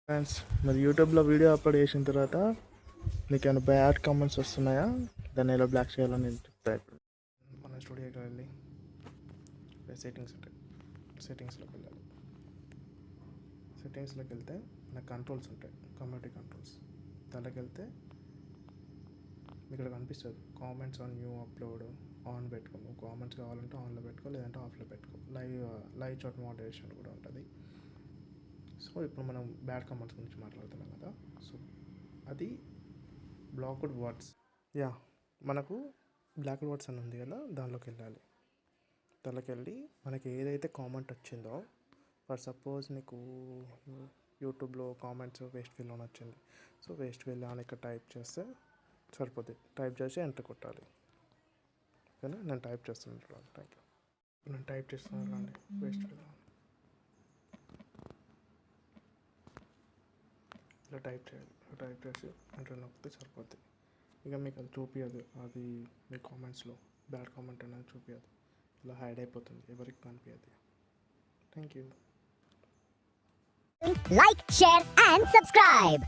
Friends, మరి యూట్యూబ్లో video upload చేసిన తర్వాత మీకు ఏమైనా బ్యాడ్ కామెంట్స్ వస్తున్నాయా? దాన్ని ఎలా బ్లాక్ చేయాలని నేను చెప్తాను. ఇప్పుడు మన స్టూడియోకి వెళ్ళి సెట్టింగ్స్ ఉంటాయి, సెట్టింగ్స్లోకి వెళ్ళాలి. సెట్టింగ్స్లోకి వెళ్తే మన కంట్రోల్స్ ఉంటాయి, కమ్యూనిటీ కంట్రోల్స్. దాంట్లోకి వెళ్తే ఇక్కడ కనిపిస్తుంది comments on new upload on పెట్టుకో. నువ్వు కామెంట్స్ కావాలంటే ఆన్లో పెట్టుకో, లేదంటే ఆఫ్లో పెట్టుకో. లైవ్ చాట్ మోడరేషన్ కూడా ఉంటుంది. సో ఇప్పుడు మనం బ్యాడ్ కామెంట్స్ గురించి మాట్లాడుతున్నాం కదా. సో అది బ్లాక్డ్ వర్డ్స్. మనకు బ్లాక్డ్ వర్డ్స్ అని ఉంది కదా, దానిలోకి వెళ్ళాలి. దానిలోకి వెళ్ళి మనకి ఏదైతే కామెంట్ వచ్చిందో, ఫర్ సపోజ్ నీకు యూట్యూబ్లో కామెంట్స్ వేస్ట్ ఫీల్ అని వచ్చింది. సో వేస్ట్ ఫీల్ అని ఇక్కడ టైప్ చేస్తే సరిపోతుంది. టైప్ చేసి ఎంటర్ కొట్టాలి. ఓకేనా, నేను టైప్ చేస్తున్నాను చూడండి. Thank you. నేను టైప్ చేస్తున్నాను రండి, వేస్ట్ ఫీల్ అని ఇలా టైప్ చేయాలి. టైప్ చేసి ఎంటర్ నొక్కితే సరిపోద్ది. ఇక మీకు అది చూపించదు, అది మీ కామెంట్స్లో బ్యాడ్ కామెంట్ అనేది చూపించదు. ఇలా హైడ్ అయిపోతుంది, ఎవరికి కనిపించదు. Thank you. Like, share and subscribe.